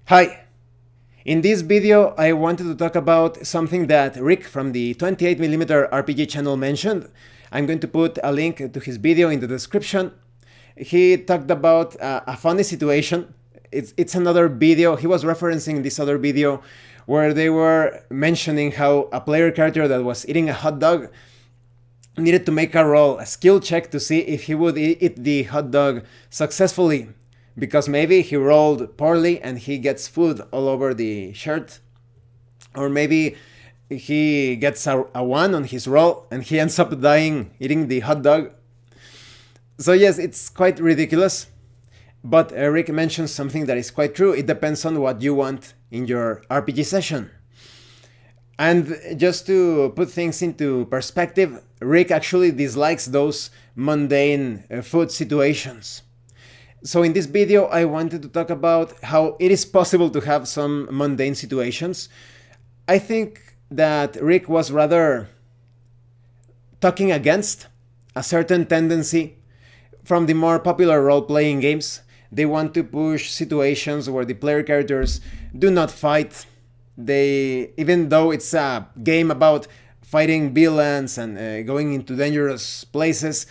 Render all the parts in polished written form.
Hi! In this video I wanted to talk about something that Rick from the 28mm RPG channel mentioned. I'm going to put a link to his video in the description. He talked about a funny situation. It's another video. He was referencing this other video where they were mentioning how a player character that was eating a hot dog needed to make a roll, a skill check to see if he would eat the hot dog successfully, because maybe he rolled poorly and he gets food all over the shirt, or maybe he gets a 1 on his roll and he ends up dying eating the hot dog. So yes, it's quite ridiculous, but Rick mentions something that is quite true. It depends on what you want in your RPG session. And just to put things into perspective, Rick actually dislikes those mundane food situations. So in this video, I wanted to talk about how it is possible to have some mundane situations. I think that Rick was rather talking against a certain tendency from the more popular role-playing games. They want to push situations where the player characters do not fight. Even though it's a game about fighting villains and going into dangerous places,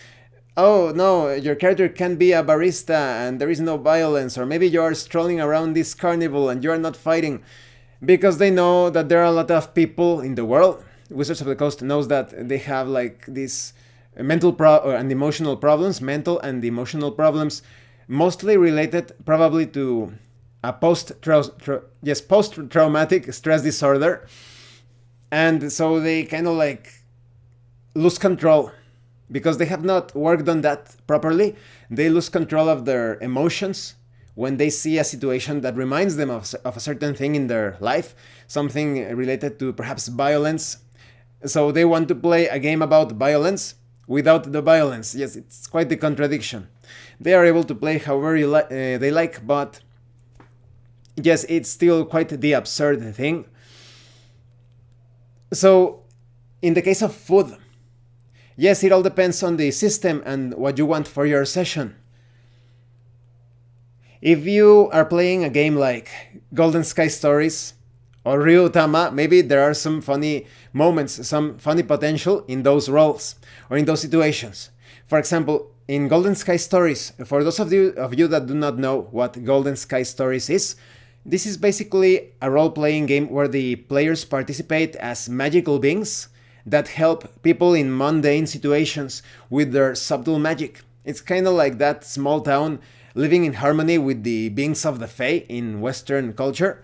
oh no, your character can be a barista and there is no violence, or maybe you are strolling around this carnival and you are not fighting, because they know that there are a lot of people in the world. Wizards of the Coast knows that they have like these mental and emotional problems, mostly related probably to a post-traumatic stress disorder, and so they kind of like lose control because they have not worked on that properly. They lose control of their emotions when they see a situation that reminds them of a certain thing in their life, something related to perhaps violence. So they want to play a game about violence without the violence. Yes, it's quite the contradiction. They are able to play however they like, but yes, it's still quite the absurd thing. So, in the case of food, yes, it all depends on the system and what you want for your session. If you are playing a game like Golden Sky Stories or Ryutama, maybe there are some funny moments, some funny potential in those roles or in those situations. For example, in Golden Sky Stories, for those of you that do not know what Golden Sky Stories is, this is basically a role-playing game where the players participate as magical beings that help people in mundane situations with their subtle magic. It's kind of like that small town living in harmony with the beings of the Fae in Western culture.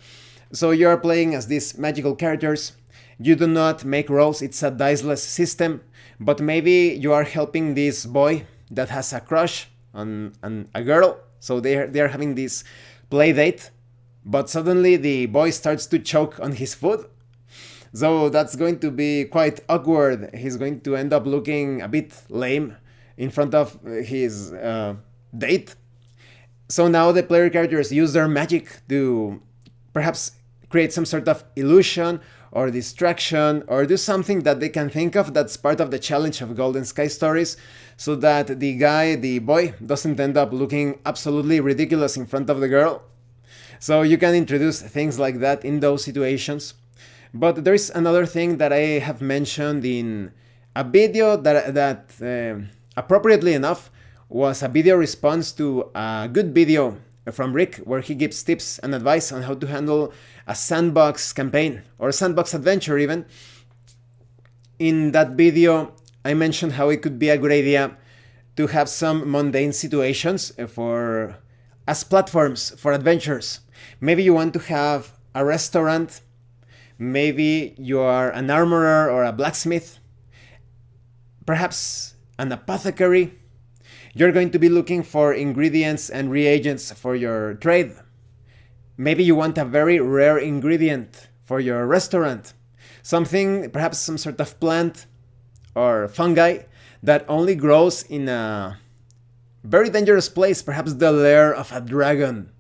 So you are playing as these magical characters. You do not make rolls, it's a diceless system, but maybe you are helping this boy that has a crush on a girl, so they are having this play date, but suddenly the boy starts to choke on his food. So that's going to be quite awkward. He's going to end up looking a bit lame in front of his date. So now the player characters use their magic to perhaps create some sort of illusion or distraction, or do something that they can think of that's part of the challenge of Golden Sky Stories, so that the boy, doesn't end up looking absolutely ridiculous in front of the girl. So you can introduce things like that in those situations. But there's another thing that I have mentioned in a video that appropriately enough was a video response to a good video from Rick, where he gives tips and advice on how to handle a sandbox campaign or a sandbox adventure even. In that video, I mentioned how it could be a good idea to have some mundane situations as platforms for adventures. Maybe you want to have a restaurant, maybe you are an armorer or a blacksmith, perhaps an apothecary. You're going to be looking for ingredients and reagents for your trade. Maybe you want a very rare ingredient for your restaurant. Something, perhaps some sort of plant or fungi that only grows in a very dangerous place, perhaps the lair of a dragon.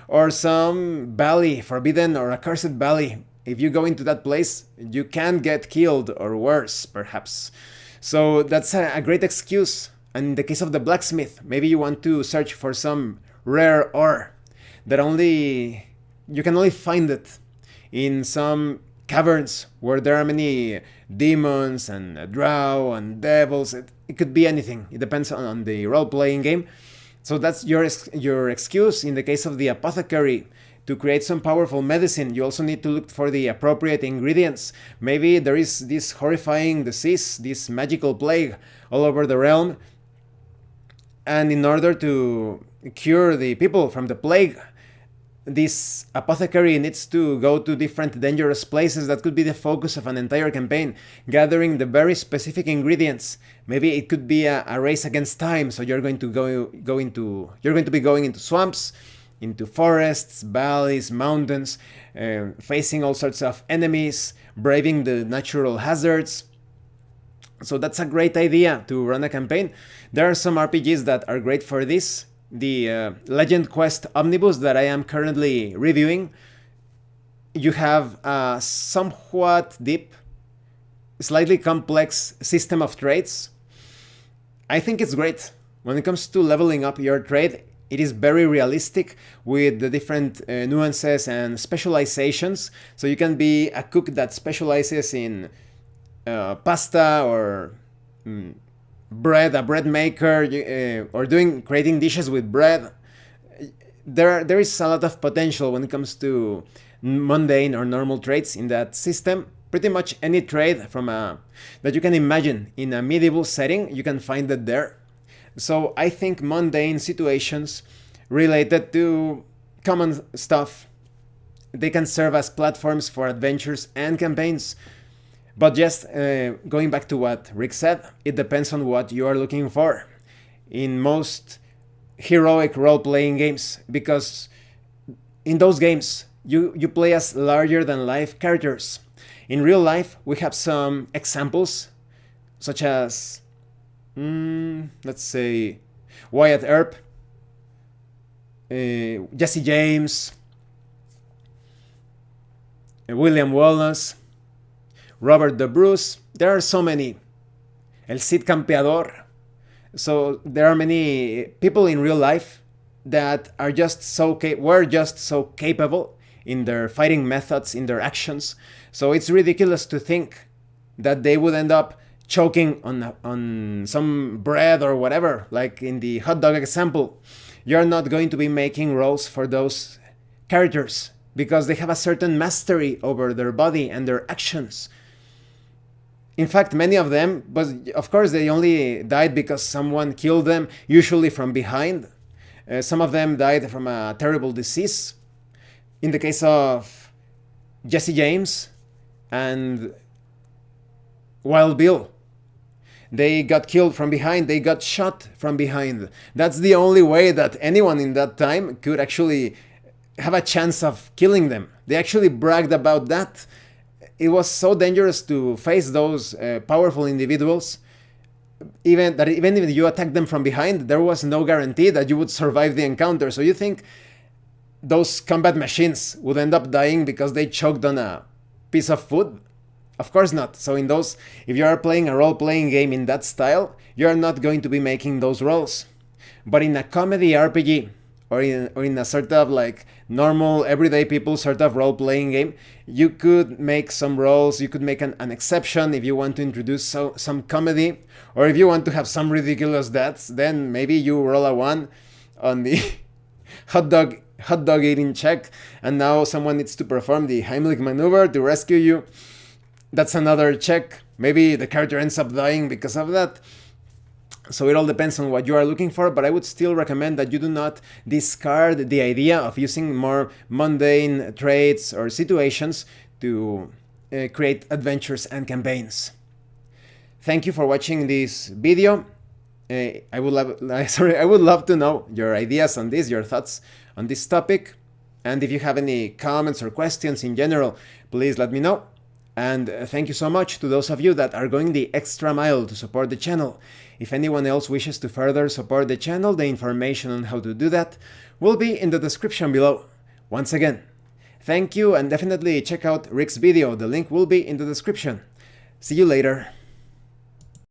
Or some valley, forbidden or accursed valley. If you go into that place, you can get killed or worse, perhaps. So that's a great excuse. And in the case of the blacksmith, maybe you want to search for some rare ore that only you can only find it in some caverns where there are many demons and drow and devils. It could be anything. It depends on the role-playing game. So that's your excuse. In the case of the apothecary, to create some powerful medicine, you also need to look for the appropriate ingredients. Maybe there is this horrifying disease, this magical plague all over the realm, and in order to cure the people from the plague, this apothecary needs to go to different dangerous places. That could be the focus of an entire campaign, gathering the very specific ingredients. Maybe it could be a race against time, so you're going to be going into swamps, into forests, valleys, mountains, facing all sorts of enemies, braving the natural hazards. So that's a great idea to run a campaign. There are some RPGs that are great for this. The Legend Quest Omnibus that I am currently reviewing, you have a somewhat deep, slightly complex system of traits. I think it's great. When it comes to leveling up your trait, it is very realistic with the different nuances and specializations. So you can be a cook that specializes in pasta or bread, a bread maker, or creating dishes with bread. There is a lot of potential when it comes to mundane or normal traits in that system. Pretty much any trait that you can imagine in a medieval setting, you can find it there. So I think mundane situations related to common stuff, they can serve as platforms for adventures and campaigns. But just going back to what Rick said, it depends on what you are looking for in most heroic role-playing games, because in those games you play as larger-than-life characters. In real life, we have some examples, such as, let's say, Wyatt Earp, Jesse James, William Wallace, Robert the Bruce. There are so many. El Cid Campeador. So there are many people in real life that are were just so capable in their fighting methods, in their actions. So it's ridiculous to think that they would end up choking on some bread or whatever, like in the hot dog example. You're not going to be making rolls for those characters because they have a certain mastery over their body and their actions. In fact, many of them, but of course they only died because someone killed them, usually from behind. Some of them died from a terrible disease. In the case of Jesse James and Wild Bill, they got killed from behind, they got shot from behind. That's the only way that anyone in that time could actually have a chance of killing them. They actually bragged about that. It was so dangerous to face those powerful individuals. Even if you attacked them from behind, there was no guarantee that you would survive the encounter. So you think those combat machines would end up dying because they choked on a piece of food? Of course not. So if you are playing a role-playing game in that style, you are not going to be making those rolls. But in a comedy RPG, or in a sort of like normal everyday people sort of role-playing game, you could make some rolls. You could make an exception if you want to introduce some comedy, or if you want to have some ridiculous deaths, then maybe you roll a 1 on the hot dog eating check, and now someone needs to perform the Heimlich maneuver to rescue you. That's another check. Maybe the character ends up dying because of that. So it all depends on what you are looking for, but I would still recommend that you do not discard the idea of using more mundane traits or situations to create adventures and campaigns. Thank you for watching this video. I would love to know your ideas on this, your thoughts on this topic. And if you have any comments or questions in general, please let me know. And thank you so much to those of you that are going the extra mile to support the channel. If anyone else wishes to further support the channel, the information on how to do that will be in the description below. Once again, thank you, and definitely check out Rick's video. The link will be in the description. See you later.